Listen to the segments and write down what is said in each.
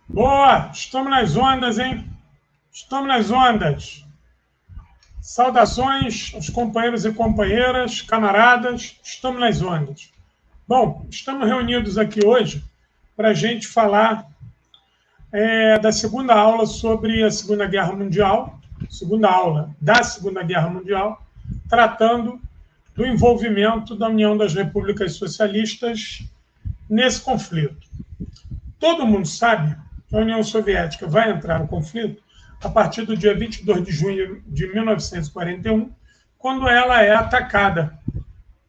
Boa! Estamos nas ondas, hein? Estamos nas ondas. Saudações aos companheiros e companheiras, camaradas, estamos nas ondas. Bom, estamos reunidos aqui hoje para a gente falar da segunda aula sobre a Segunda Guerra Mundial, segunda aula da Segunda Guerra Mundial, tratando do envolvimento da União das Repúblicas Socialistas nesse conflito. Todo mundo sabe que a União Soviética vai entrar no conflito a partir do dia 22 de junho de 1941, quando ela é atacada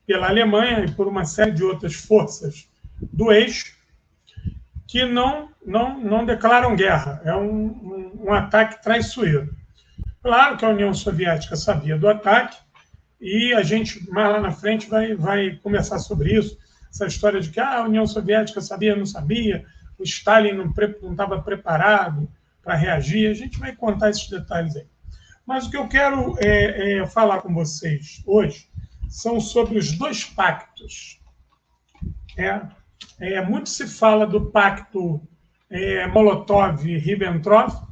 pela Alemanha e por uma série de outras forças do eixo que não declaram guerra. É um ataque traiçoeiro. Claro que a União Soviética sabia do ataque e a gente, mais lá na frente, vai conversar sobre isso. Essa história de que a União Soviética sabia, não sabia, o Stalin não estava preparado para reagir. A gente vai contar esses detalhes aí. Mas o que eu quero falar com vocês hoje são sobre os dois pactos. Muito se fala do pacto Molotov-Ribbentrop.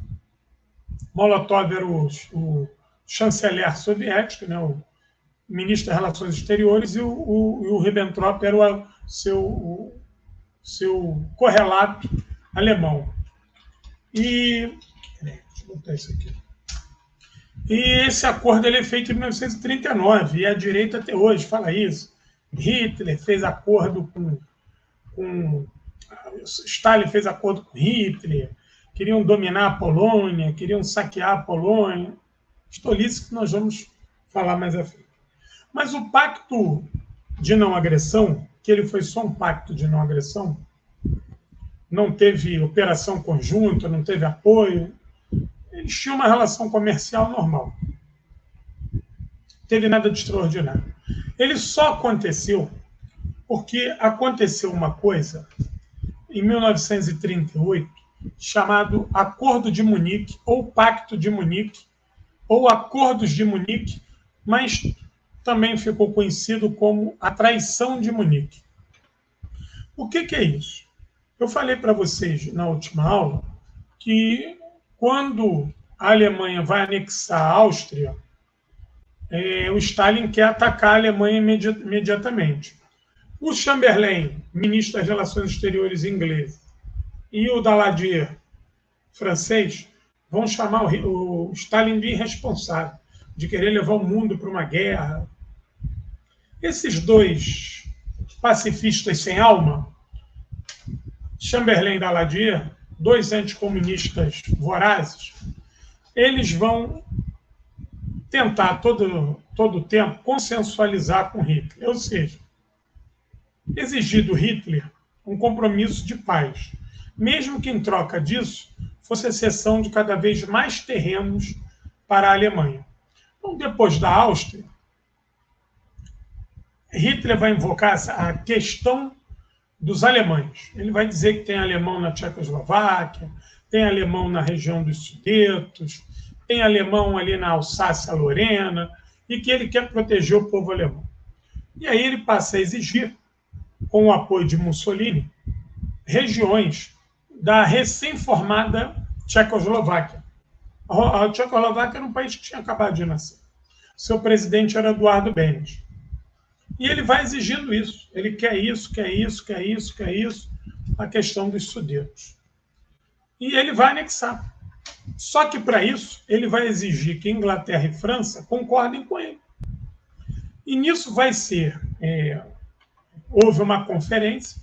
Molotov era o chanceler soviético, né, o ministro das Relações Exteriores, e o Ribbentrop era o seu correlato alemão. Deixa eu botar isso aqui. E esse acordo ele é feito em 1939, e a direita até hoje fala isso. Hitler fez acordo com Stalin fez acordo com Hitler, queriam dominar a Polônia, queriam saquear a Polônia. Estolice que nós vamos falar mais à frente. Mas o pacto de não agressão, que ele foi só um pacto de não agressão, não teve operação conjunta, não teve apoio, eles tinham uma relação comercial normal. Não teve nada de extraordinário. Ele só aconteceu porque aconteceu uma coisa em 1938, chamado Acordo de Munique, ou Pacto de Munique, ou Acordos de Munique, mas também ficou conhecido como a Traição de Munique. O que é isso? Eu falei para vocês na última aula que quando a Alemanha vai anexar a Áustria, o Stalin quer atacar a Alemanha imediatamente. O Chamberlain, ministro das Relações Exteriores inglês, e o Daladier, francês, vão chamar o Stalin de irresponsável, de querer levar o mundo para uma guerra. Esses dois pacifistas sem alma, Chamberlain e Daladier, dois anticomunistas vorazes, eles vão tentar todo o tempo consensualizar com Hitler, ou seja, exigir do Hitler um compromisso de paz, mesmo que em troca disso fosse a cessão de cada vez mais terrenos para a Alemanha. Então, depois da Áustria, Hitler vai invocar a questão dos alemães. Ele vai dizer que tem alemão na Tchecoslováquia, tem alemão na região dos Sudetos, tem alemão ali na Alsácia-Lorena, e que ele quer proteger o povo alemão. E aí ele passa a exigir, com o apoio de Mussolini, regiões da recém-formada Tchecoslováquia. A Tchecoslováquia era um país que tinha acabado de nascer. Seu presidente era Eduardo Benes. E ele vai exigindo isso. Ele quer isso, quer isso, quer isso, quer isso, a questão dos Sudetos. E ele vai anexar. Só que, para isso, ele vai exigir que Inglaterra e França concordem com ele. E nisso vai ser... houve uma conferência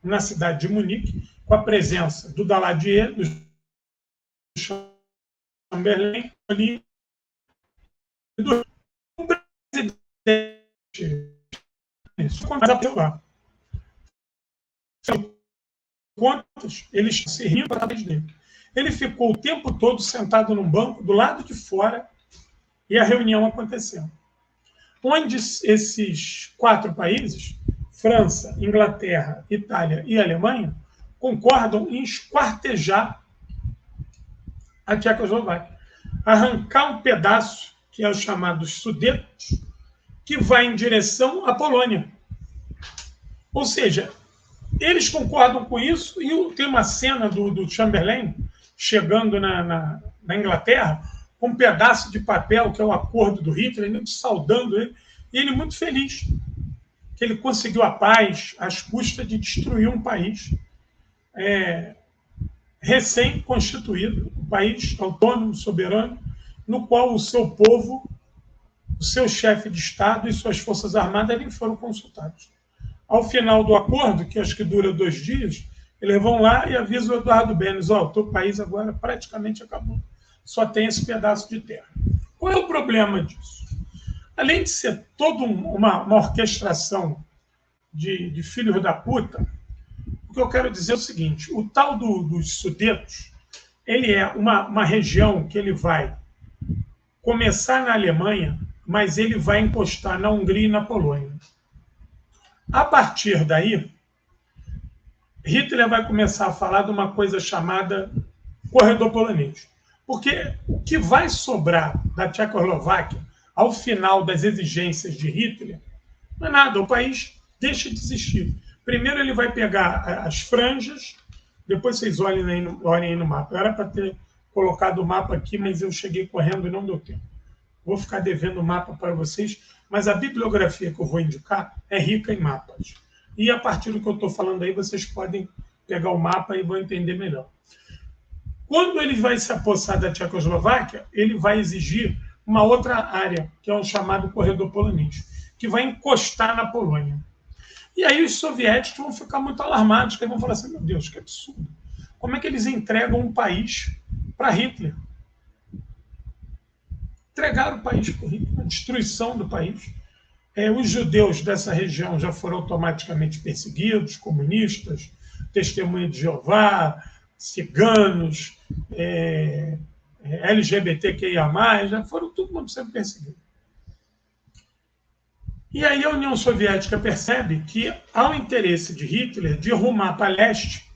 na cidade de Munique, com a presença do Daladier, do Chamberlain, e do presidente. Contas, eles se riam para trás dele. Ele ficou o tempo todo sentado num banco do lado de fora e a reunião aconteceu. Onde esses 4 países, França, Inglaterra, Itália e Alemanha, concordam em esquartejar a Tchecoslováquia, arrancar um pedaço, que é o chamado Sudetos, que vai em direção à Polônia. Ou seja, Eles concordam com isso, e tem uma cena do Chamberlain chegando na Inglaterra com um pedaço de papel, que é o acordo do Hitler, ele saudando ele, e ele muito feliz que ele conseguiu a paz às custas de destruir um país recém-constituído, um país autônomo, soberano, no qual o seu povo, o seu chefe de Estado e suas forças armadas nem foram consultados. Ao final do acordo, que acho que dura 2 dias, eles vão lá e avisam o Eduardo Benes: o teu país agora praticamente acabou, só tem esse pedaço de terra. Qual é o problema disso? Além de ser toda uma orquestração de filhos da puta, o que eu quero dizer é o seguinte: o tal dos Sudetos, ele é uma região que ele vai começar na Alemanha, mas ele vai encostar na Hungria e na Polônia. A partir daí, Hitler vai começar a falar de uma coisa chamada corredor polonês. Porque o que vai sobrar da Tchecoslováquia ao final das exigências de Hitler não é nada, o país deixa de existir. Primeiro ele vai pegar as franjas, depois vocês olhem aí no mapa. Eu era para ter colocado o mapa aqui, mas eu cheguei correndo e não deu tempo. Vou ficar devendo o mapa para vocês, mas a bibliografia que eu vou indicar é rica em mapas. E a partir do que eu estou falando aí, vocês podem pegar o mapa e vão entender melhor. Quando ele vai se apossar da Tchecoslováquia, ele vai exigir uma outra área, que é o chamado corredor polonês, que vai encostar na Polônia. E aí os soviéticos vão ficar muito alarmados, porque vão falar assim: meu Deus, que absurdo. Como é que eles entregam um país para Hitler? Entregaram o país para Hitler, a destruição do país. Os judeus dessa região já foram automaticamente perseguidos, comunistas, testemunha de Jeová, ciganos, LGBTQIA+, já foram todo mundo sendo perseguido. E aí a União Soviética percebe que há um interesse de Hitler de rumar para leste,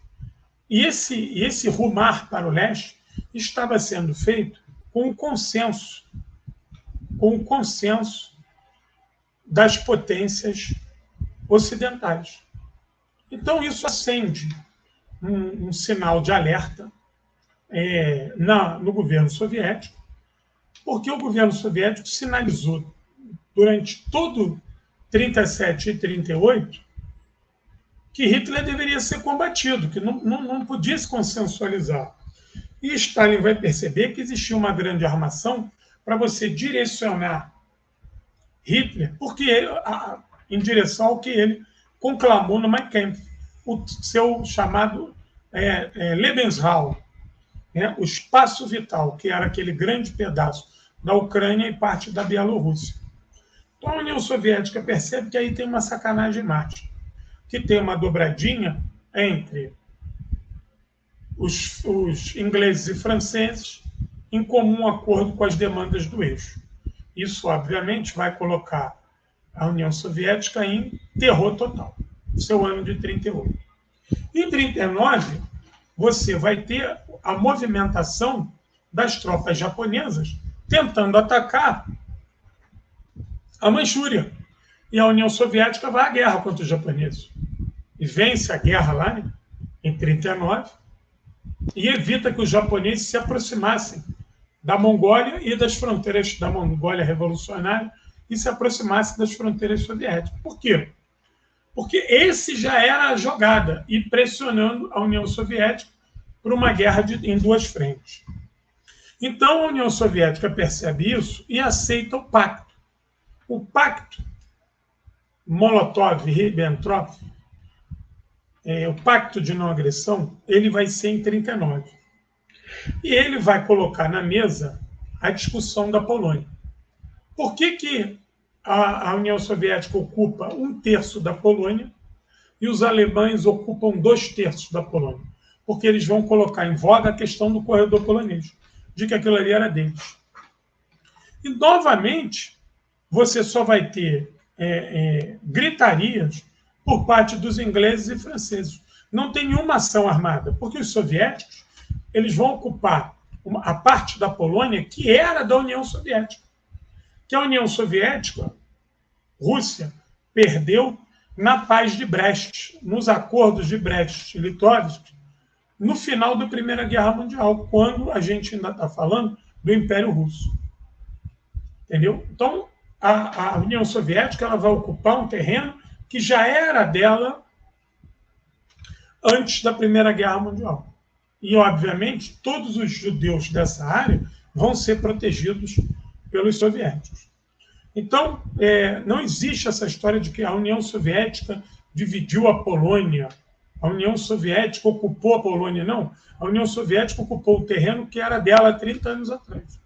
e esse rumar para o leste estava sendo feito com o consenso das potências ocidentais. Então isso acende um sinal de alerta no governo soviético, porque o governo soviético sinalizou durante todo 37 e 38 que Hitler deveria ser combatido, que não podia se consensualizar. E Stalin vai perceber que existia uma grande armação para você direcionar Hitler em direção ao que ele conclamou no Mein Kampf, o seu chamado Lebensraum, o espaço vital, que era aquele grande pedaço da Ucrânia e parte da Bielorrússia. Então a União Soviética percebe que aí tem uma sacanagem mate, que tem uma dobradinha entre os ingleses e franceses em comum acordo com as demandas do eixo. Isso, obviamente, vai colocar a União Soviética em terror total, no seu ano de 38. Em 39, você vai ter a movimentação das tropas japonesas tentando atacar a Manchúria. E a União Soviética vai à guerra contra os japoneses. E vence a guerra lá, em 39, e evita que os japoneses se aproximassem da Mongólia e das fronteiras da Mongólia revolucionária e se aproximassem das fronteiras soviéticas. Por quê? Porque esse já era a jogada, e pressionando a União Soviética por uma guerra em 2 frentes. Então a União Soviética percebe isso e aceita o pacto. O pacto Molotov-Ribbentrop, o pacto de não agressão, ele vai ser em 39. E ele vai colocar na mesa a discussão da Polônia. Por que a União Soviética ocupa 1/3 da Polônia e os alemães ocupam 2/3 da Polônia? Porque eles vão colocar em voga a questão do corredor polonês, de que aquilo ali era deles. E, novamente, você só vai ter gritarias por parte dos ingleses e franceses. Não tem nenhuma ação armada, porque os soviéticos eles vão ocupar a parte da Polônia que era da União Soviética. Que a União Soviética, Rússia, perdeu na paz de Brest, nos acordos de Brest-Litovsk, no final da Primeira Guerra Mundial, quando a gente ainda está falando do Império Russo. Entendeu? Então, a União Soviética ela vai ocupar um terreno que já era dela antes da Primeira Guerra Mundial. E, obviamente, todos os judeus dessa área vão ser protegidos pelos soviéticos. Então, não existe essa história de que a União Soviética dividiu a Polônia, a União Soviética ocupou a Polônia, não. A União Soviética ocupou o terreno que era dela há 30 anos atrás.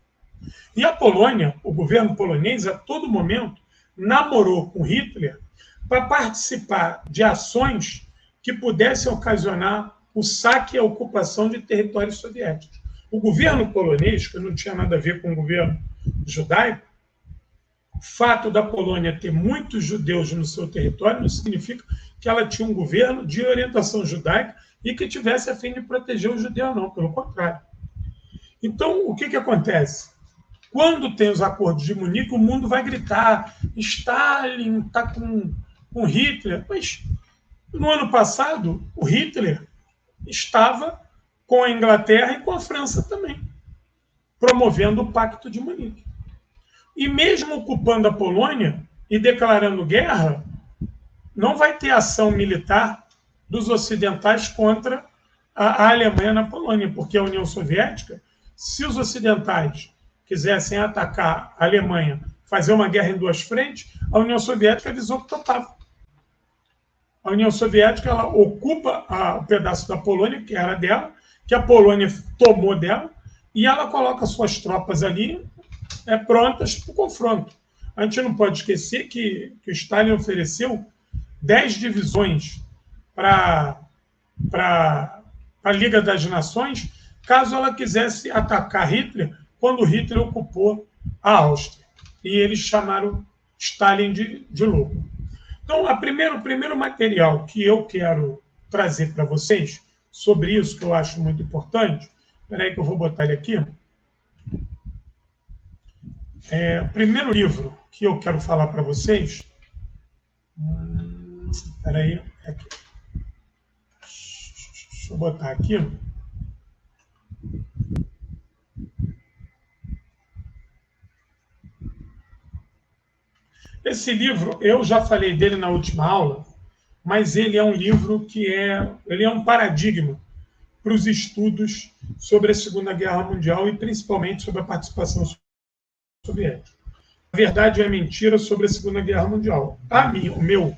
E a Polônia, o governo polonês, a todo momento, namorou com Hitler para participar de ações que pudessem ocasionar o saque e a ocupação de territórios soviéticos. O governo polonês, que não tinha nada a ver com o governo judaico, o fato da Polônia ter muitos judeus no seu território não significa que ela tinha um governo de orientação judaica e que tivesse a fim de proteger o judeu, não, pelo contrário. Então, o que acontece? Quando tem os acordos de Munique, o mundo vai gritar: Stalin está com Hitler. Mas, no ano passado, o Hitler estava com a Inglaterra e com a França também, promovendo o Pacto de Munique. E mesmo ocupando a Polônia e declarando guerra, não vai ter ação militar dos ocidentais contra a Alemanha na Polônia, porque a União Soviética, se os ocidentais quisessem atacar a Alemanha, fazer uma guerra em duas frentes, a União Soviética avisou que topava. A União Soviética ela ocupa o pedaço da Polônia, que era dela, que a Polônia tomou dela, e ela coloca suas tropas ali prontas para o confronto. A gente não pode esquecer que o Stalin ofereceu 10 divisões para a Liga das Nações, caso ela quisesse atacar Hitler, quando Hitler ocupou a Áustria. E eles chamaram Stalin de louco. Então, o primeiro material que eu quero trazer para vocês sobre isso, que eu acho muito importante, espera aí que eu vou botar ele aqui. O primeiro livro que eu quero falar para vocês, espera aí, aqui. Deixa eu botar aqui. Esse livro, eu já falei dele na última aula, mas ele é um livro ele é um paradigma para os estudos sobre a Segunda Guerra Mundial e principalmente sobre a participação soviética. A verdade é mentira sobre a Segunda Guerra Mundial. O meu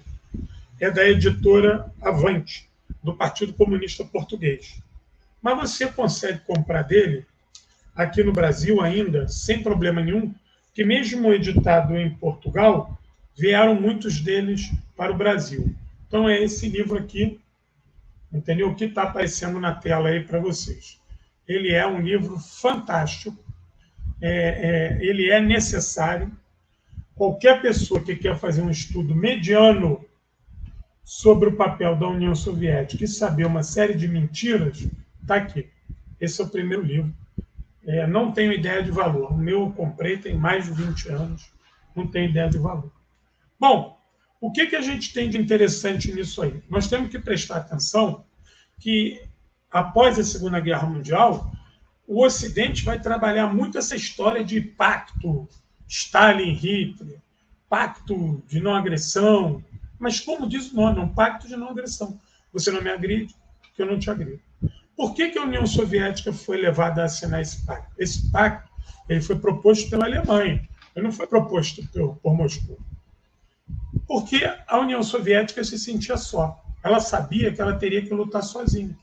é da editora Avante, do Partido Comunista Português. Mas você consegue comprar dele aqui no Brasil ainda, sem problema nenhum, que mesmo editado em Portugal, vieram muitos deles para o Brasil. Então é esse livro aqui, entendeu? Que está aparecendo na tela aí para vocês. Ele é um livro fantástico, ele é necessário. Qualquer pessoa que quer fazer um estudo mediano sobre o papel da União Soviética e saber uma série de mentiras, está aqui. Esse é o primeiro livro. Não tenho ideia de valor. O meu eu comprei tem mais de 20 anos, não tenho ideia de valor. Bom, o que a gente tem de interessante nisso aí? Nós temos que prestar atenção que, após a Segunda Guerra Mundial, o Ocidente vai trabalhar muito essa história de pacto, Stalin-Hitler, pacto de não agressão, mas como diz o nome, é um pacto de não agressão. Você não me agride, que eu não te agrido. Por que a União Soviética foi levada a assinar esse pacto? Esse pacto ele foi proposto pela Alemanha, ele não foi proposto por Moscou. Porque a União Soviética se sentia só. Ela sabia que ela teria que lutar sozinha.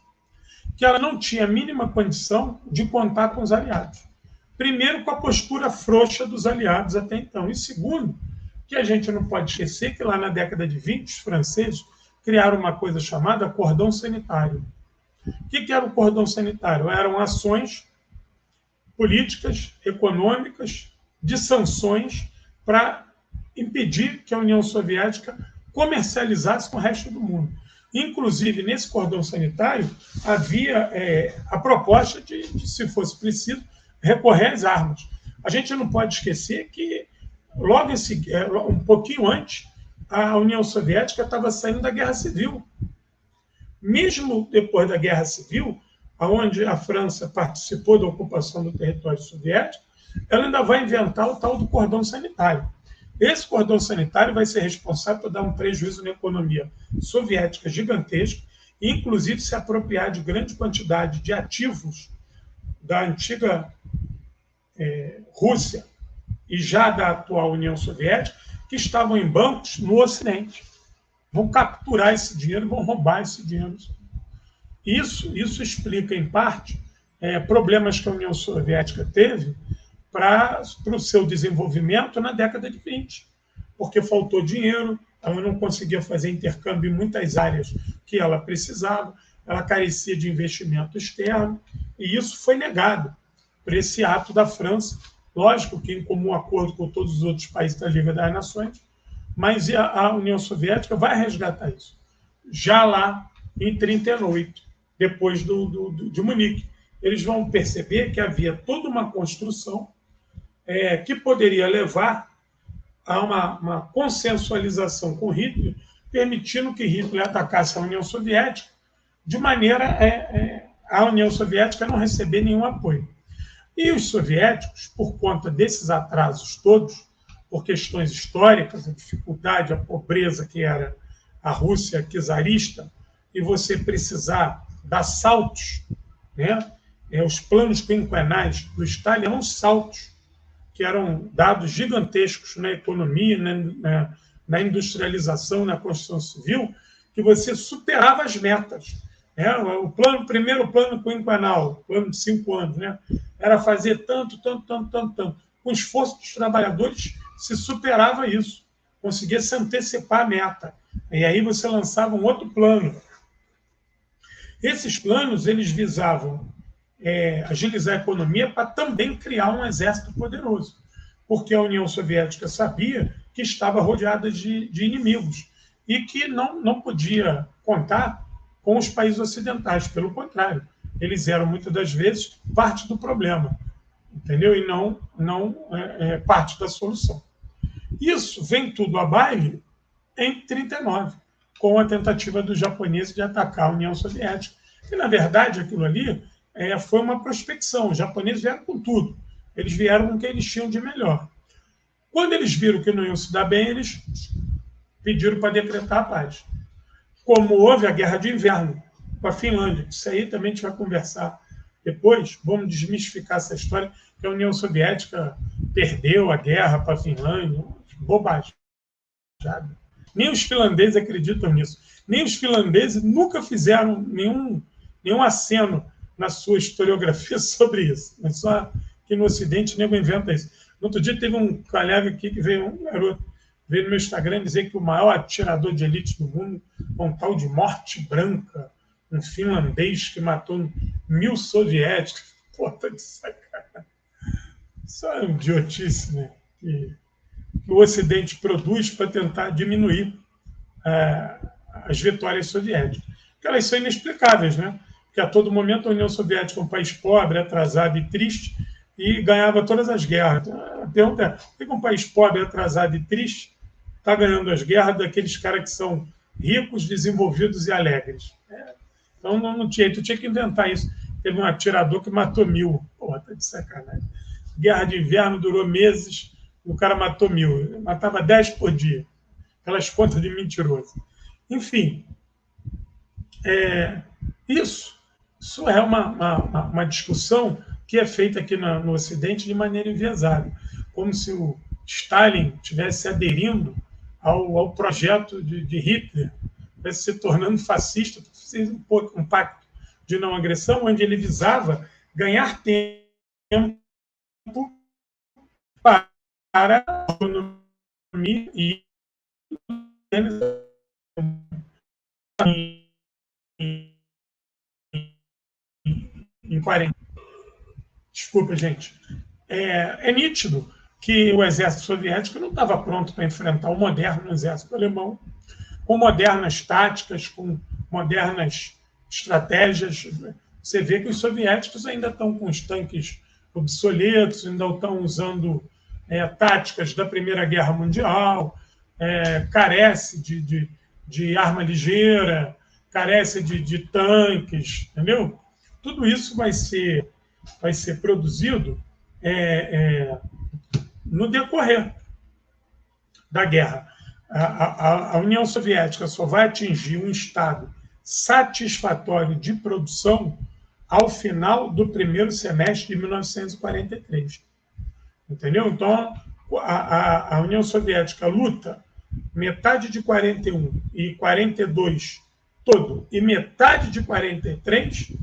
Que ela não tinha a mínima condição de contar com os aliados. Primeiro, com a postura frouxa dos aliados até então. E segundo, que a gente não pode esquecer que lá na década de 20, os franceses criaram uma coisa chamada cordão sanitário. O que era o cordão sanitário? Eram ações políticas, econômicas, de sanções para impedir que a União Soviética comercializasse com o resto do mundo. Inclusive, nesse cordão sanitário, havia a proposta de, se fosse preciso, recorrer às armas. A gente não pode esquecer que, logo um pouquinho antes, a União Soviética estava saindo da Guerra Civil. Mesmo depois da Guerra Civil, onde a França participou da ocupação do território soviético, ela ainda vai inventar o tal do cordão sanitário. Esse cordão sanitário vai ser responsável por dar um prejuízo na economia soviética gigantesco, e inclusive se apropriar de grande quantidade de ativos da antiga Rússia e já da atual União Soviética, que estavam em bancos no Ocidente. Vão capturar esse dinheiro, vão roubar esse dinheiro. Isso explica, em parte, problemas que a União Soviética teve para o seu desenvolvimento na década de 20, porque faltou dinheiro, ela não conseguia fazer intercâmbio em muitas áreas que ela precisava, ela carecia de investimento externo, e isso foi negado por esse ato da França, lógico que em comum acordo com todos os outros países da Liga das Nações, mas a União Soviética vai resgatar isso, já lá em 1938, depois de Munique. Eles vão perceber que havia toda uma construção que poderia levar a uma consensualização com Hitler, permitindo que Hitler atacasse a União Soviética, de maneira a União Soviética não receber nenhum apoio. E os soviéticos, por conta desses atrasos todos, por questões históricas, a dificuldade, a pobreza que era a Rússia czarista, e você precisar dar saltos, né? Os planos quinquenais do Stalin eram saltos, que eram dados gigantescos na economia, na industrialização, na construção civil, que você superava as metas. O primeiro plano quinquenal, plano de 5 anos, né, era fazer tanto. Com o esforço dos trabalhadores, se superava isso, conseguia se antecipar a meta. E aí você lançava um outro plano. Esses planos eles visavam agilizar a economia para também criar um exército poderoso, porque a União Soviética sabia que estava rodeada de inimigos e que não podia contar com os países ocidentais. Pelo contrário, eles eram muitas das vezes parte do problema, entendeu? E não parte da solução. Isso vem tudo a baile em 1939, com a tentativa dos japoneses de atacar a União Soviética. E, na verdade, aquilo ali foi uma prospecção. Os japoneses vieram com tudo. Eles vieram com o que eles tinham de melhor. Quando eles viram que não iam se dar bem, eles pediram para decretar a paz. Como houve a Guerra de Inverno com a Finlândia. Isso aí também a gente vai conversar depois. Vamos desmistificar essa história, que a União Soviética perdeu a guerra para a Finlândia. Bobagem. Nem os finlandeses acreditam nisso. Nem os finlandeses nunca fizeram nenhum aceno na sua historiografia sobre isso. Mas só que no Ocidente ninguém inventa isso. No outro dia teve um colega aqui que um garoto veio no meu Instagram dizer que o maior atirador de elite do mundo é um tal de Morte Branca, um finlandês que matou 1000 soviéticos. Pô, tá de sacanagem. Isso é uma idiotice, né? Que o Ocidente produz para tentar diminuir as vitórias soviéticas. Porque elas são inexplicáveis, né? Porque a todo momento a União Soviética é um país pobre, atrasado e triste, e ganhava todas as guerras. A pergunta é, por que um país pobre, atrasado e triste está ganhando as guerras daqueles caras que são ricos, desenvolvidos e alegres? Então não tinha, tu tinha que inventar isso. Teve um atirador que matou 1000. Porra, tá de sacanagem. Guerra de Inverno durou meses, o cara matou 1000. Matava 10 por dia. Aquelas contas de mentiroso. Enfim, isso é uma discussão que é feita aqui no Ocidente de maneira enviesada, como se o Stalin estivesse aderindo ao projeto de Hitler, se tornando fascista, fez um pacto de não agressão, onde ele visava ganhar tempo para a economia e em 40. Desculpa, gente. É nítido que o exército soviético não estava pronto para enfrentar o moderno exército alemão, com modernas táticas, com modernas estratégias. Você vê que os soviéticos ainda estão com os tanques obsoletos, ainda estão usando táticas da Primeira Guerra Mundial, carece de arma ligeira, carece de tanques, entendeu? Tudo isso vai ser produzido no decorrer da guerra. A União Soviética só vai atingir um estado satisfatório de produção ao final do primeiro semestre de 1943. Entendeu? Então, a União Soviética luta metade de 41 e 42 todo, e metade de 43,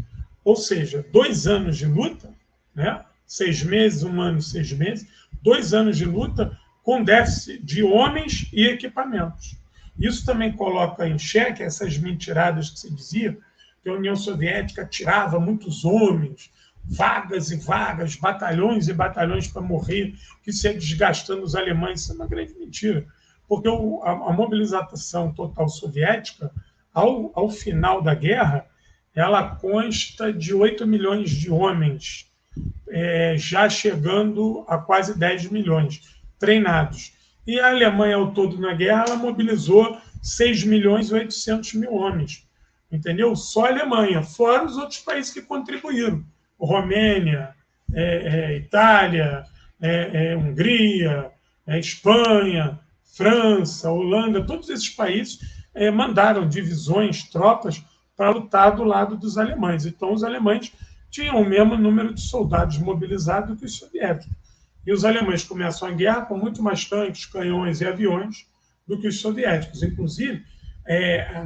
ou seja, 2 anos de luta, né? 6 meses, 1 ano, 6 meses, 2 anos de luta com déficit de homens e equipamentos. Isso também coloca em xeque essas mentiradas que se dizia, que a União Soviética tirava muitos homens, vagas e vagas, batalhões e batalhões para morrer, que isso ia desgastando os alemães. Isso é uma grande mentira, porque a mobilização total soviética, ao final da guerra, ela consta de 8 milhões de homens, já chegando a quase 10 milhões treinados. E a Alemanha, ao todo na guerra, ela mobilizou 6 milhões e 800 mil homens. Entendeu? Só a Alemanha, fora os outros países que contribuíram. Romênia, Itália, Hungria, Espanha, França, Holanda, todos esses países mandaram divisões, tropas, para lutar do lado dos alemães. Então, os alemães tinham o mesmo número de soldados mobilizados que os soviéticos. E os alemães começam a guerra com muito mais tanques, canhões e aviões do que os soviéticos. Inclusive,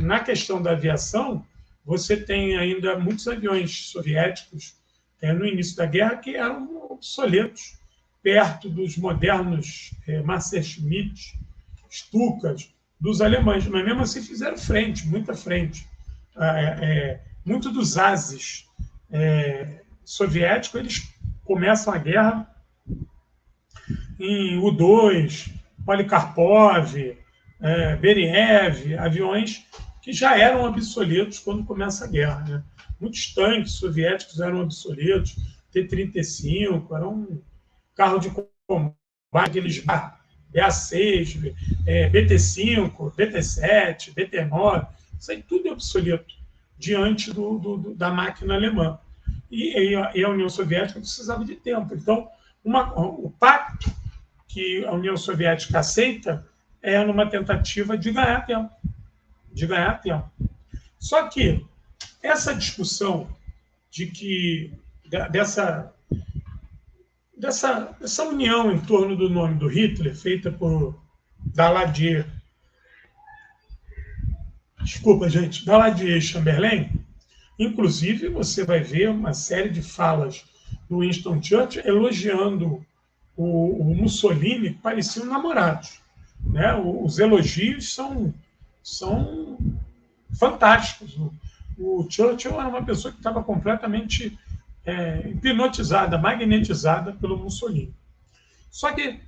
na questão da aviação, você tem ainda muitos aviões soviéticos no início da guerra que eram obsoletos, perto dos modernos Messerschmitt, Stukas, dos alemães. Mas mesmo assim fizeram frente, muita frente. Muito dos ases soviéticos, eles começam a guerra em U-2, Polikarpov, Beriev, aviões que já eram obsoletos quando começa a guerra. Né? Muitos tanques soviéticos eram obsoletos, T-35, era um carro de combate, aqueles BA-6, BT-5, BT-7, BT-9, isso aí tudo é obsoleto diante da máquina alemã. E a União Soviética precisava de tempo. Então, o pacto que a União Soviética aceita é numa tentativa de ganhar tempo. Só que essa discussão dessa união em torno do nome do Hitler, feita por Daladier e Chamberlain, inclusive você vai ver uma série de falas do Winston Churchill elogiando o Mussolini, que pareciam namorados. Né? Os elogios são fantásticos. O Churchill era uma pessoa que estava completamente hipnotizada, magnetizada pelo Mussolini. Só que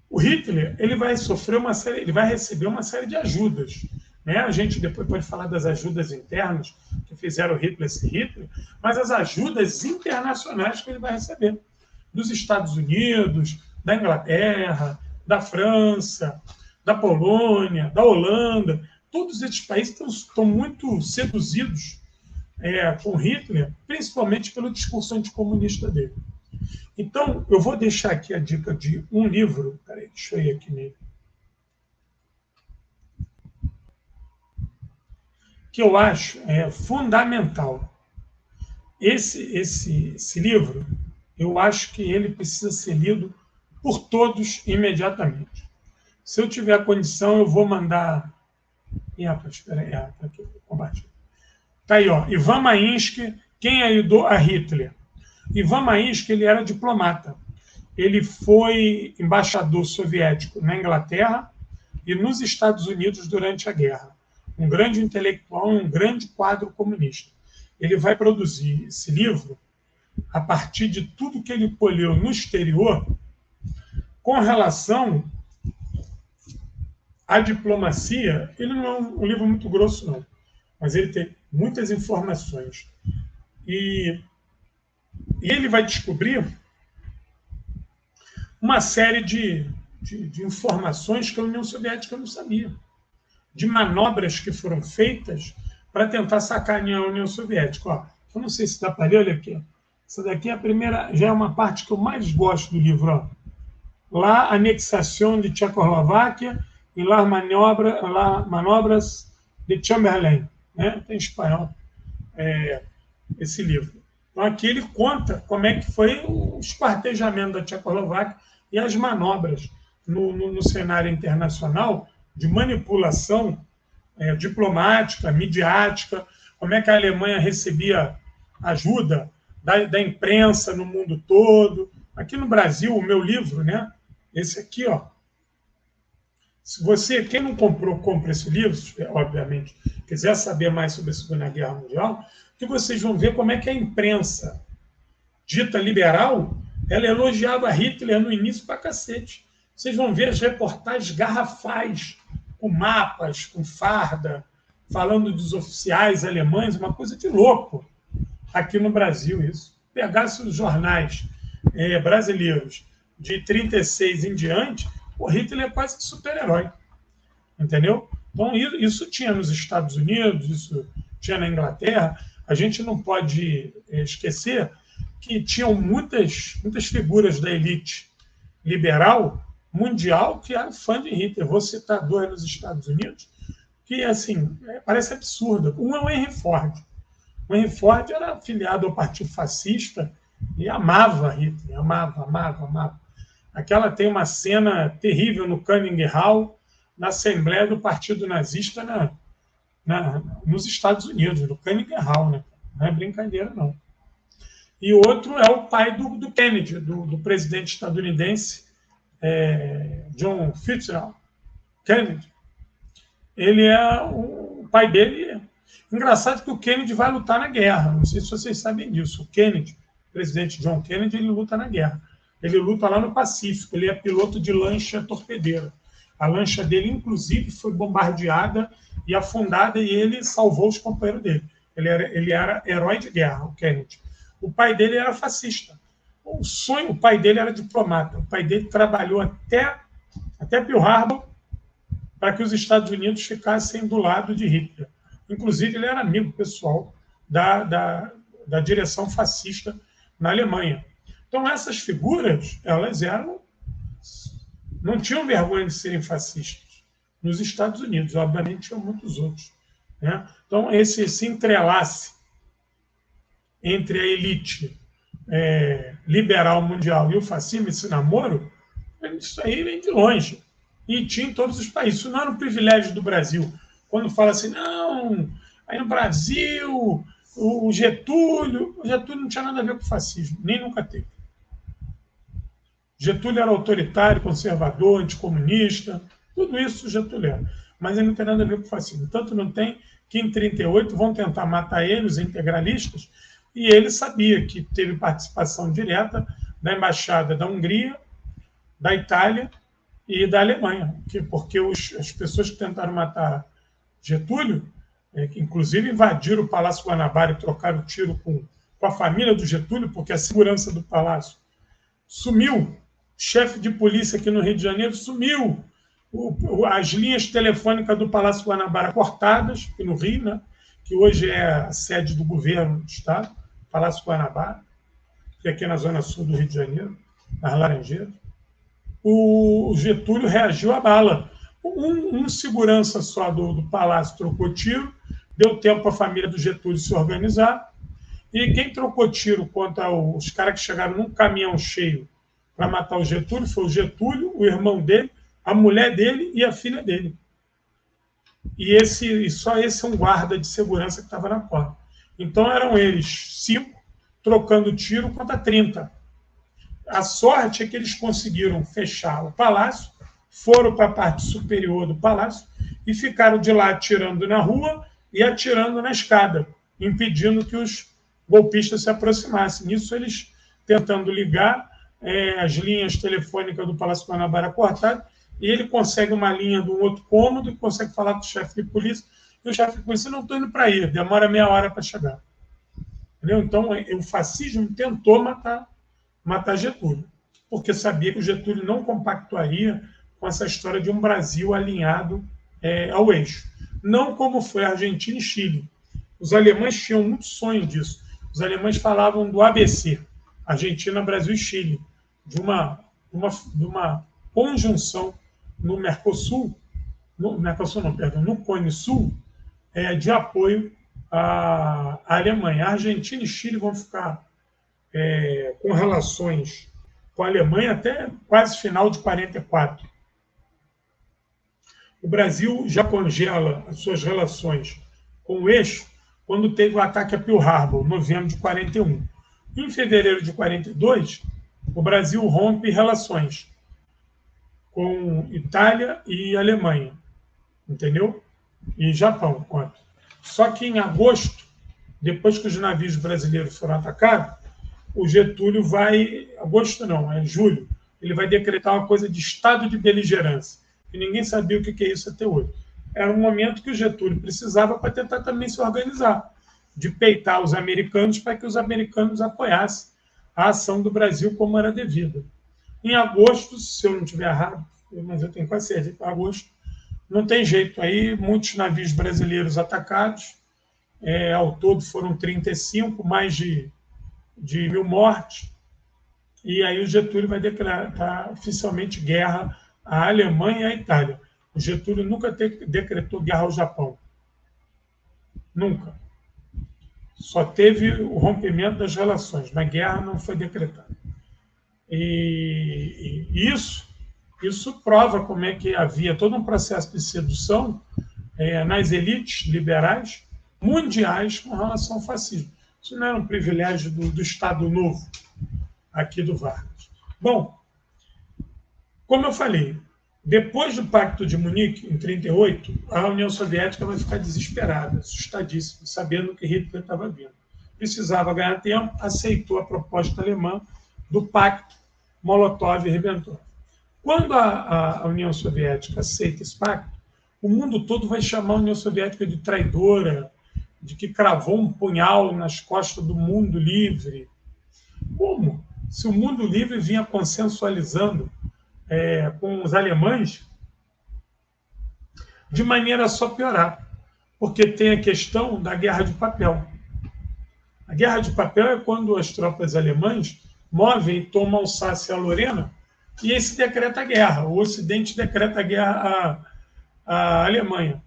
o Hitler ele vai receber uma série de ajudas. Né? A gente depois pode falar das ajudas internas que fizeram o Hitler ser Hitler, mas as ajudas internacionais que ele vai receber dos Estados Unidos, da Inglaterra, da França, da Polônia, da Holanda. Todos esses países estão muito seduzidos com Hitler, principalmente pelo discurso anticomunista dele. Então, eu vou deixar aqui a dica de um livro. Peraí, deixa eu ir aqui nele. Que eu acho fundamental. Esse livro, eu acho que ele precisa ser lido por todos imediatamente. Se eu tiver condição, eu vou mandar... Espera aí, tá aqui, combate. Tá aí, ó, Ivan Mainsky, Quem Ajudou a Hitler. Ivan Mainsky, ele era diplomata. Ele foi embaixador soviético na Inglaterra e nos Estados Unidos durante a guerra. Um grande intelectual, um grande quadro comunista. Ele vai produzir esse livro a partir de tudo que ele colheu no exterior com relação à diplomacia. Ele não é um livro muito grosso, não, mas ele tem muitas informações. E ele vai descobrir uma série de de informações que a União Soviética não sabia, de manobras que foram feitas para tentar sacanear a União Soviética. Ó, eu não sei se dá para ler, olha aqui. Essa daqui é a primeira, já é uma parte que eu mais gosto do livro. Ó. La anexação de Tchecoslováquia e las manobras de Chamberlain. Né? Tem em espanhol esse livro. Então, aqui ele conta como é que foi o esquartejamento da Tchecoslováquia e as manobras no cenário internacional de manipulação diplomática, midiática, como é que a Alemanha recebia ajuda da imprensa no mundo todo. Aqui no Brasil, o meu livro, né? Esse aqui, ó. Se você, quem não comprou, compra esse livro, obviamente, quiser saber mais sobre a Segunda Guerra Mundial, que vocês vão ver como é que a imprensa dita liberal, ela elogiava Hitler no início pra cacete. Vocês vão ver as reportagens garrafais, com mapas, com farda, falando dos oficiais alemães, uma coisa de louco aqui no Brasil isso. Pegasse os jornais brasileiros de 36 em diante, o Hitler é quase que super-herói. Entendeu? Então, isso tinha nos Estados Unidos, isso tinha na Inglaterra. A gente não pode esquecer que tinham muitas figuras da elite liberal mundial que eram fã de Hitler. Vou citar dois nos Estados Unidos, que, assim, parece absurdo. Um é o Henry Ford. O Henry Ford era afiliado ao Partido Fascista e amava Hitler, amava. Aquela tem uma cena terrível no Cunningham Hall, na Assembleia do Partido Nazista nos Estados Unidos, no Cunningham Hall, né? Não é brincadeira, não. E o outro é o pai do Kennedy, do presidente estadunidense, John Fitzgerald Kennedy. Ele é o pai dele. Engraçado que o Kennedy vai lutar na guerra. Não sei se vocês sabem disso. O Kennedy, o presidente John Kennedy, ele luta na guerra. Ele luta lá no Pacífico. Ele é piloto de lancha torpedeira. A lancha dele, inclusive, foi bombardeada e afundada e ele salvou os companheiros dele. Ele era herói de guerra, o Kennedy. O pai dele era fascista. O pai dele era diplomata. O pai dele trabalhou até Pearl Harbor para que os Estados Unidos ficassem do lado de Hitler. Inclusive, ele era amigo pessoal da direção fascista na Alemanha. Então, essas figuras, elas não tinham vergonha de serem fascistas. Nos Estados Unidos, obviamente, tinham muitos outros. Né? Então, esse entrelace entre a elite liberal mundial e o fascismo, esse namoro, isso aí vem de longe. E tinha em todos os países. Isso não era um privilégio do Brasil. Quando fala assim, não, aí no Brasil, o Getúlio não tinha nada a ver com o fascismo, nem nunca teve. Getúlio era autoritário, conservador, anticomunista, tudo isso Getúlio era. Mas ele não tem nada a ver com o fascismo. Tanto não tem que em 1938 vão tentar matar ele, os integralistas, e ele sabia que teve participação direta da embaixada da Hungria, da Itália e da Alemanha, porque as pessoas que tentaram matar Getúlio, que inclusive invadiram o Palácio Guanabara e trocaram tiro com a família do Getúlio, porque a segurança do palácio sumiu. Chefe de polícia aqui no Rio de Janeiro sumiu. As linhas telefônicas do Palácio Guanabara cortadas, aqui no Rio, né? Que hoje é a sede do governo do Estado, Palácio Guanabara, que é aqui na zona sul do Rio de Janeiro, nas Laranjeiras. O Getúlio reagiu à bala. Um segurança só do palácio trocou tiro, deu tempo para a família do Getúlio se organizar, e quem trocou tiro contra os caras que chegaram num caminhão cheio para matar o Getúlio foi o Getúlio, o irmão dele, a mulher dele e a filha dele. E só esse é um guarda de segurança que estava na porta. Então eram eles 5 trocando tiro contra 30. A sorte é que eles conseguiram fechar o palácio, foram para a parte superior do palácio e ficaram de lá atirando na rua e atirando na escada, impedindo que os golpistas se aproximassem. Nisso, eles tentando ligar as linhas telefônicas do Palácio Guanabara cortadas, e ele consegue uma linha de um outro cômodo e consegue falar com o chefe de polícia, e o chefe de polícia, não estou indo para aí, demora meia hora para chegar. Entendeu? Então, o fascismo tentou matar Getúlio. porque sabia que o Getúlio não compactuaria com essa história de um Brasil alinhado ao eixo. Não como foi a Argentina e Chile. Os alemães tinham muito sonho disso. Os alemães falavam do ABC, Argentina, Brasil e Chile, de uma conjunção no Mercosul, no Cone Sul, de apoio à Alemanha. A Argentina e Chile vão ficar com relações com a Alemanha até quase final de 1944. O Brasil já congela as suas relações com o eixo quando teve o ataque a Pearl Harbor, em novembro de 1941. Em fevereiro de 1942, o Brasil rompe relações com Itália e Alemanha, entendeu? E Japão, conta. Só que em agosto, depois que os navios brasileiros foram atacados, o Getúlio julho, ele vai decretar uma coisa de estado de beligerância, e ninguém sabia o que é isso até hoje. Era um momento que o Getúlio precisava para tentar também se organizar, de peitar os americanos para que os americanos apoiassem a ação do Brasil como era devida. Em agosto, se eu não estiver errado, mas eu tenho quase certeza que em agosto, não tem jeito. Aí muitos navios brasileiros atacados, ao todo foram 35, mais de 1.000 mortes, e aí o Getúlio vai decretar oficialmente guerra à Alemanha e à Itália. O Getúlio nunca decretou guerra ao Japão. Nunca. Só teve o rompimento das relações, mas guerra não foi decretada. E isso prova como é que havia todo um processo de sedução nas elites liberais mundiais com relação ao fascismo. Isso não era um privilégio do Estado Novo, aqui do Vargas. Bom, como eu falei, depois do Pacto de Munique, em 1938, a União Soviética vai ficar desesperada, assustadíssima, sabendo que Hitler estava vindo. Precisava ganhar tempo, aceitou a proposta alemã do Pacto Molotov-Ribbentrop. Quando a União Soviética aceita esse pacto, o mundo todo vai chamar a União Soviética de traidora, de que cravou um punhal nas costas do mundo livre. Como? Se o mundo livre vinha consensualizando com os alemães, de maneira a só piorar, porque tem a questão da guerra de papel. A guerra de papel é quando as tropas alemãs movem e tomam Alsácia e a Lorena, e aí se decreta a guerra. O Ocidente decreta a guerra à Alemanha.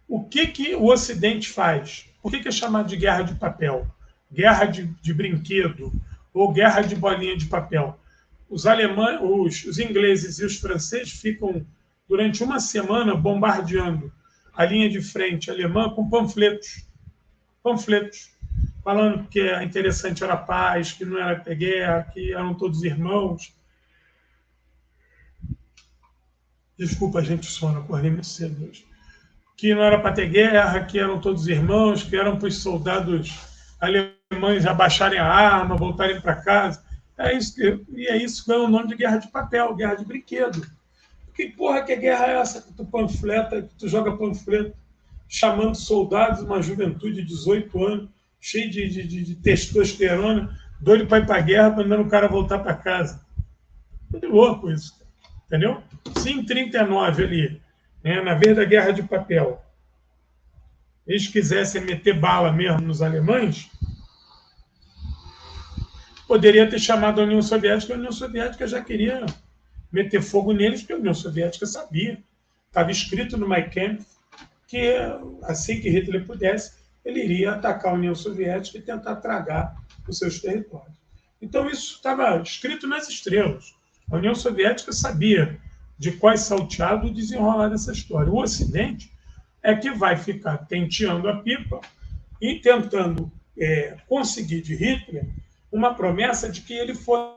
O que o Ocidente faz? Por que é chamado de guerra de papel? Guerra de brinquedo ou guerra de bolinha de papel? Os ingleses e os franceses ficam durante uma semana bombardeando a linha de frente alemã com panfletos, falando que a interessante era a paz, que não era ter guerra, que eram todos irmãos. Desculpa, gente, sono, acordei muito cedo hoje. Que não era para ter guerra, que eram todos irmãos, que eram para os soldados alemães abaixarem a arma, voltarem para casa. E é isso que ganha o nome de guerra de papel, guerra de brinquedo. Que porra que guerra é essa que tu panfleta, que tu joga panfleto, chamando soldados, uma juventude de 18 anos, cheio de testosterona, doido para ir para a guerra, mandando o cara voltar para casa. Muito louco isso, entendeu? Se em 1939 ali, na vez da guerra de papel, eles quisessem meter bala mesmo nos alemães, poderia ter chamado a União Soviética, a União Soviética já queria meter fogo neles, porque a União Soviética sabia, estava escrito no Mein Kampf, que assim que Hitler pudesse, ele iria atacar a União Soviética e tentar tragar os seus territórios. Então isso estava escrito nas estrelas. A União Soviética sabia de quais salteado desenrolar dessa história. O Ocidente é que vai ficar tenteando a pipa e tentando conseguir de Hitler uma promessa de que ele fosse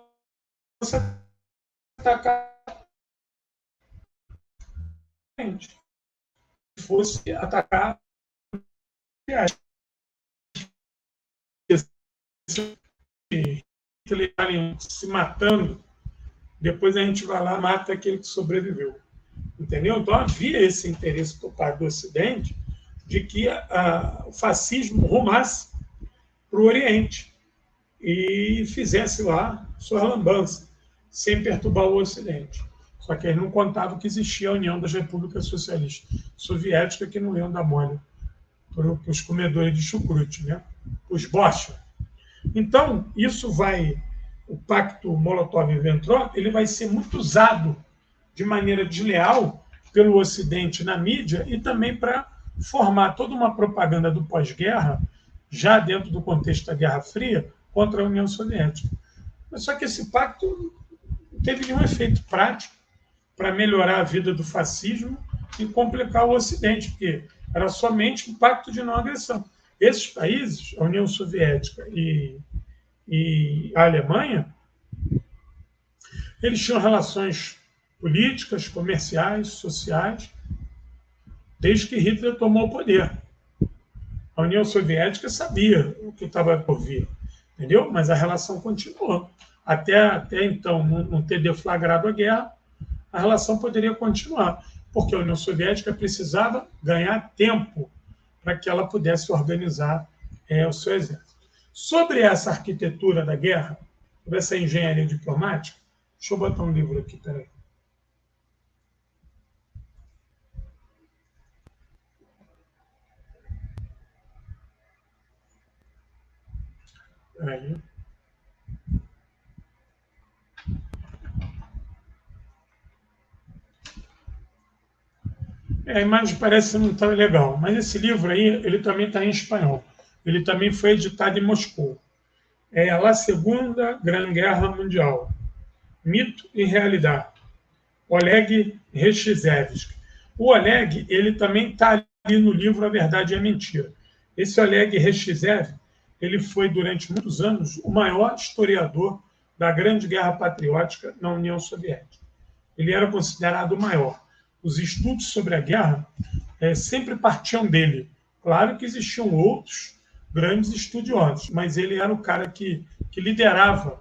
atacar Hitler se matando, depois a gente vai lá e mata aquele que sobreviveu. Entendeu? Então havia esse interesse por parte do Ocidente de que o fascismo rumasse para o Oriente e fizesse lá sua lambança. sem perturbar o Ocidente. Só que eles não contavam que existia a União das Repúblicas Socialistas Soviéticas, que não iam dar mole para os comedores de chucrute, né? Os bocha. Então, isso vai, o pacto Molotov-Ribbentrop, ele vai ser muito usado de maneira desleal pelo Ocidente na mídia e também para formar toda uma propaganda do pós-guerra, já dentro do contexto da Guerra Fria, contra a União Soviética. Só que esse pacto não teve nenhum efeito prático para melhorar a vida do fascismo e complicar o Ocidente, porque era somente um pacto de não agressão. Esses países, a União Soviética e a Alemanha, eles tinham relações políticas, comerciais, sociais, desde que Hitler tomou o poder. A União Soviética sabia o que estava por vir, entendeu? Mas a relação continuou. Até então não ter deflagrado a guerra, a relação poderia continuar, porque a União Soviética precisava ganhar tempo para que ela pudesse organizar o seu exército. Sobre essa arquitetura da guerra, sobre essa engenharia diplomática, deixa eu botar um livro aqui, peraí. Peraí. A imagem parece não estar legal, mas esse livro aí, ele também está em espanhol. Ele também foi editado em Moscou. É A Segunda Grande Guerra Mundial, Mito e Realidade. Oleg Reshizevsky. O Oleg, ele também está ali no livro A Verdade e a Mentira. Esse Oleg Reshizevsky, ele foi durante muitos anos o maior historiador da Grande Guerra Patriótica na União Soviética. Ele era considerado o maior. Os estudos sobre a guerra sempre partiam dele. Claro que existiam outros grandes estudiosos, mas ele era o cara que liderava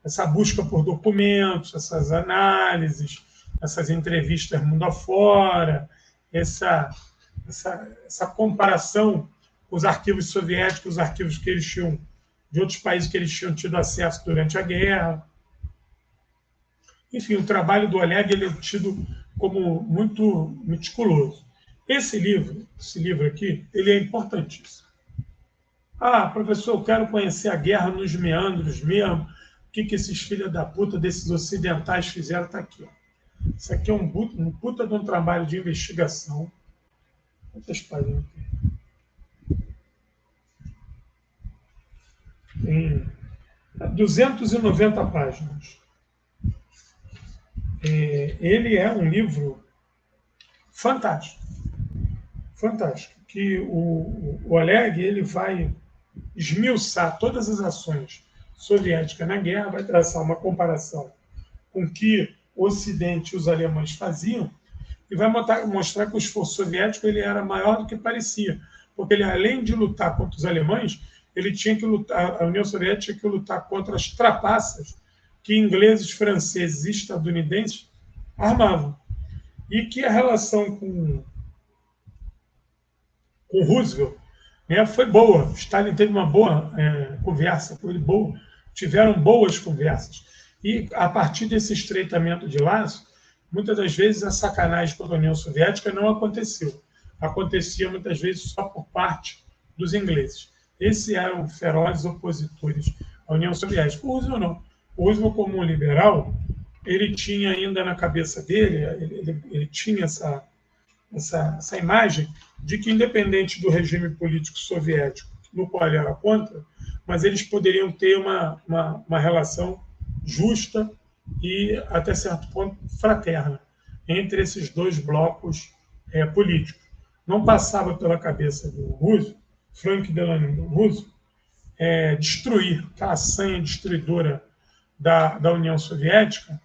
essa busca por documentos, essas análises, essas entrevistas mundo afora, essa comparação com os arquivos soviéticos, os arquivos que eles tinham, de outros países que eles tinham tido acesso durante a guerra. Enfim, o trabalho do Oleg ele é tido como muito meticuloso. Esse livro aqui, ele é importantíssimo. Ah, professor, eu quero conhecer a guerra nos meandros mesmo. O que esses filhos da puta desses ocidentais fizeram? Está aqui. Ó. Isso aqui é um puta de um trabalho de investigação. Quantas páginas tem? Tem 290 páginas. Ele é um livro fantástico. Fantástico. Que o Oleg ele vai esmiuçar todas as ações soviéticas na guerra, vai traçar uma comparação com o que o Ocidente e os alemães faziam e vai mostrar que o esforço soviético ele era maior do que parecia, porque ele, além de lutar contra os alemães, ele tinha que lutar, a União Soviética tinha que lutar contra as trapaças que ingleses, franceses e estadunidenses armavam. E que a relação com Roosevelt foi boa. Stalin teve uma boa conversa com ele, boa. Tiveram boas conversas. E, a partir desse estreitamento de laço, muitas das vezes a sacanagem contra a União Soviética não aconteceu. Acontecia muitas vezes só por parte dos ingleses. Esses eram ferozes opositores à União Soviética. O Roosevelt não. O Roosevelt, como um liberal, ele tinha ainda na cabeça dele, ele tinha essa imagem de que, independente do regime político soviético, no qual ele era contra, mas eles poderiam ter uma relação justa e, até certo ponto, fraterna entre esses dois blocos políticos. Não passava pela cabeça do Roosevelt, Frank Delano Roosevelt, destruir aquela sanha destruidora da União Soviética,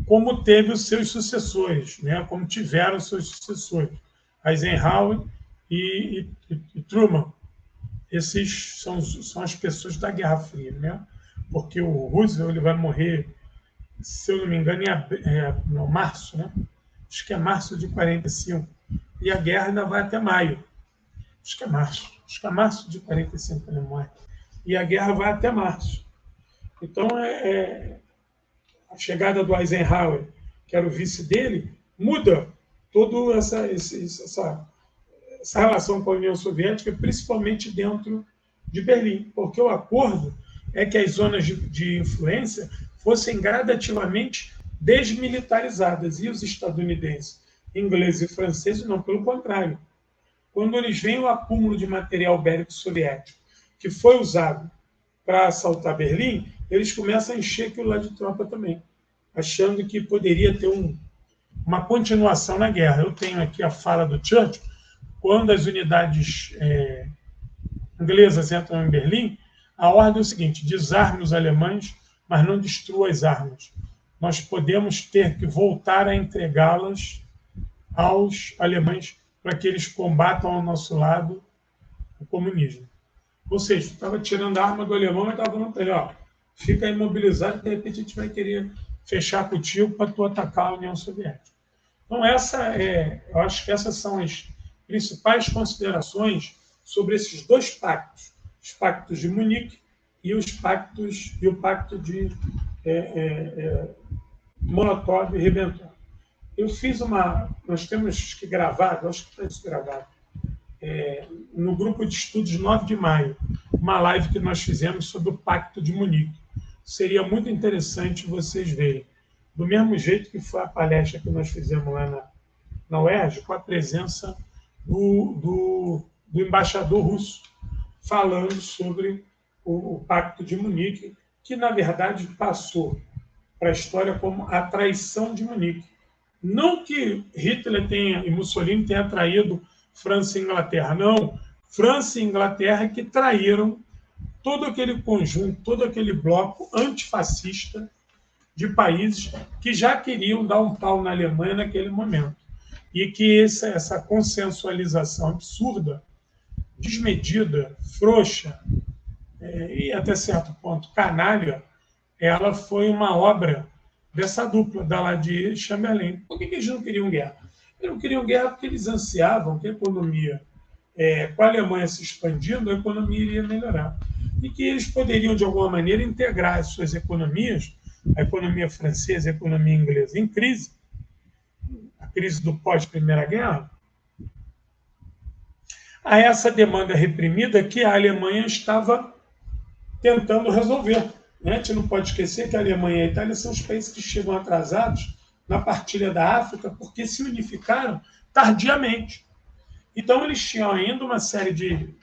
como teve os seus sucessores, né? Como tiveram os seus sucessores, Eisenhower e Truman. Esses são as pessoas da Guerra Fria, né? Porque o Roosevelt ele vai morrer, se eu não me engano, em março, né? Acho que é março de 45. E a guerra ainda vai até maio. Acho que é março de 45 ele morre. E a guerra vai até março. Então, a chegada do Eisenhower, que era o vice dele, muda toda essa relação com a União Soviética, principalmente dentro de Berlim, porque o acordo é que as zonas de influência fossem gradativamente desmilitarizadas, e os estadunidenses, ingleses e franceses não, pelo contrário. Quando eles veem o acúmulo de material bélico soviético que foi usado para assaltar Berlim, eles começam a encher aquilo lá de tropa também, achando que poderia ter uma continuação na guerra. Eu tenho aqui a fala do Churchill, quando as unidades inglesas entram em Berlim, a ordem é o seguinte: desarme os alemães, mas não destrua as armas. Nós podemos ter que voltar a entregá-las aos alemães para que eles combatam ao nosso lado o comunismo. Ou seja, estava tirando a arma do alemão, mas estava falando para ele, ó, fica imobilizado, de repente a gente vai querer fechar contigo para tu atacar a União Soviética. Então, eu acho que essas são as principais considerações sobre esses dois pactos, os pactos de Munique e o pacto de Molotov e Ribbentrop. Eu fiz nós temos que gravar, eu acho que está isso gravado, no grupo de estudos 9 de maio, uma live que nós fizemos sobre o Pacto de Munique. Seria muito interessante vocês verem. Do mesmo jeito que foi a palestra que nós fizemos lá na UERJ, com a presença do embaixador russo, falando sobre o Pacto de Munique, que, na verdade, passou para a história como a traição de Munique. Não que Hitler e Mussolini tenham traído França e Inglaterra, não. França e Inglaterra que traíram todo aquele conjunto, todo aquele bloco antifascista de países que já queriam dar um pau na Alemanha naquele momento. E que essa consensualização absurda, desmedida, frouxa e, até certo ponto, canalha, ela foi uma obra dessa dupla, Daladier e Chamberlain. Por que eles não queriam guerra? Eles não queriam guerra porque eles ansiavam que a economia, com a Alemanha se expandindo, a economia iria melhorar. E que eles poderiam, de alguma maneira, integrar as suas economias, a economia francesa e a economia inglesa, em crise, a crise do pós-Primeira Guerra, a essa demanda reprimida que a Alemanha estava tentando resolver. A gente não pode esquecer que a Alemanha e a Itália são os países que chegam atrasados na partilha da África porque se unificaram tardiamente. Então, eles tinham ainda uma série de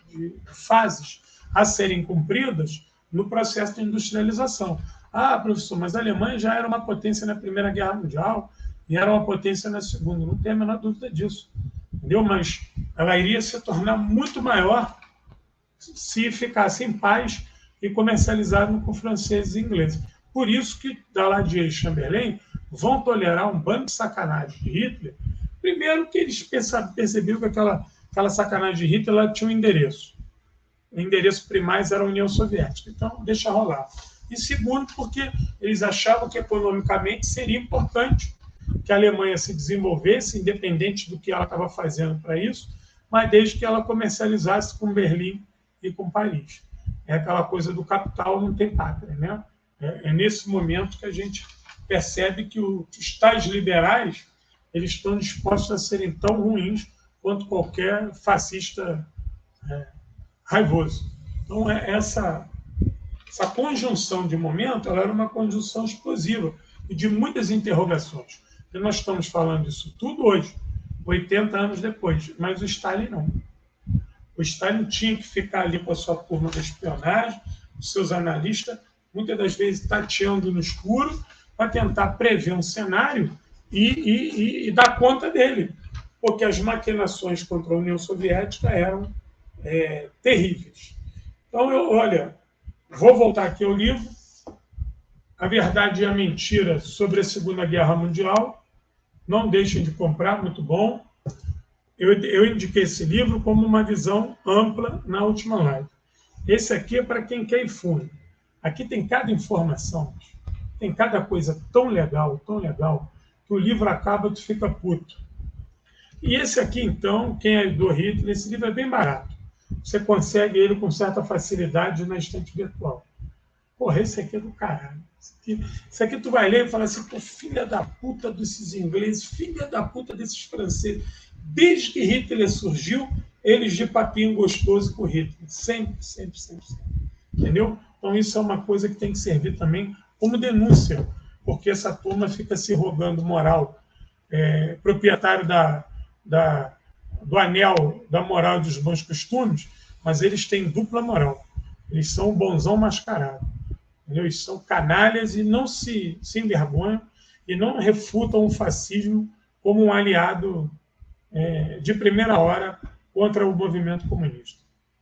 fases a serem cumpridas no processo de industrialização. Ah, professor, mas a Alemanha já era uma potência na Primeira Guerra Mundial e era uma potência na Segunda. Não tem a menor dúvida disso. Entendeu? Mas ela iria se tornar muito maior se ficasse em paz e comercializado com franceses e ingleses. Por isso que Daladier e Chamberlain vão tolerar um bando de sacanagem de Hitler. Primeiro que eles perceberam que aquela sacanagem de Hitler ela tinha um endereço. O endereço primais era a União Soviética. Então, deixa rolar. E segundo, porque eles achavam que economicamente seria importante que a Alemanha se desenvolvesse, independente do que ela estava fazendo para isso, mas desde que ela comercializasse com Berlim e com Paris. É aquela coisa do capital não tem pátria, né? É nesse momento que a gente percebe que os tais liberais eles estão dispostos a serem tão ruins quanto qualquer fascista raivoso. Então, essa conjunção de momento ela era uma conjunção explosiva e de muitas interrogações. E nós estamos falando disso tudo hoje, 80 anos depois, mas o Stalin não. O Stalin tinha que ficar ali com a sua turma de espionagem, os seus analistas, muitas das vezes tateando no escuro, para tentar prever um cenário e dar conta dele. Porque as maquinações contra a União Soviética eram terríveis. Então, vou voltar aqui ao livro, A Verdade e a Mentira sobre a Segunda Guerra Mundial. Não deixem de comprar, muito bom. Eu indiquei esse livro como uma visão ampla na última live. Esse aqui é para quem quer ir fundo. Aqui tem cada informação, tem cada coisa tão legal, que o livro acaba e tu fica puto. E esse aqui, então, quem é do Hitler, esse livro é bem barato. Você consegue ele com certa facilidade na estante virtual. Pô, porra, esse aqui é do caralho. Isso aqui tu vai ler e fala assim, pô, filha da puta desses ingleses, filha da puta desses franceses. Desde que Hitler surgiu, eles de papinho gostoso com Hitler. Sempre, sempre, sempre, sempre. Entendeu? Então isso é uma coisa que tem que servir também como denúncia, porque essa turma fica se rogando moral. Proprietário do anel da moral e dos bons costumes, mas eles têm dupla moral. Eles são o bonzão mascarado. Entendeu? Eles são canalhas e não se envergonham e não refutam o fascismo como um aliado de primeira hora contra o movimento comunista.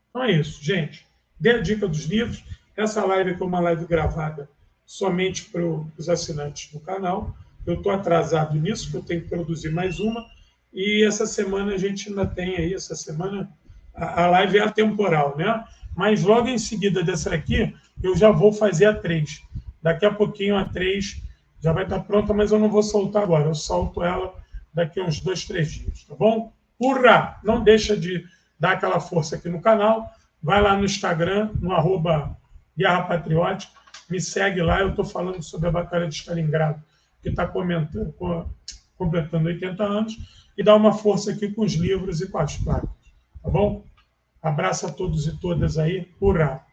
Então é isso, gente. Dê a dica dos livros. Essa live aqui é uma live gravada somente para os assinantes do canal. Eu estou atrasado nisso, porque eu tenho que produzir mais uma. E essa semana a gente ainda tem aí, essa semana, a live é atemporal, né? Mas logo em seguida dessa aqui, eu já vou fazer a 3. Daqui a pouquinho a 3 já vai estar pronta, mas eu não vou soltar agora. Eu solto ela daqui a uns 2, 3 dias, tá bom? Urra! Não deixa de dar aquela força aqui no canal. Vai lá no Instagram, no @Guerra Patriótica. Me segue lá, eu estou falando sobre a Batalha de Stalingrado, que está completando 80 anos, e dá uma força aqui com os livros e com as placas. Tá bom? Abraço a todos e todas aí. Urra!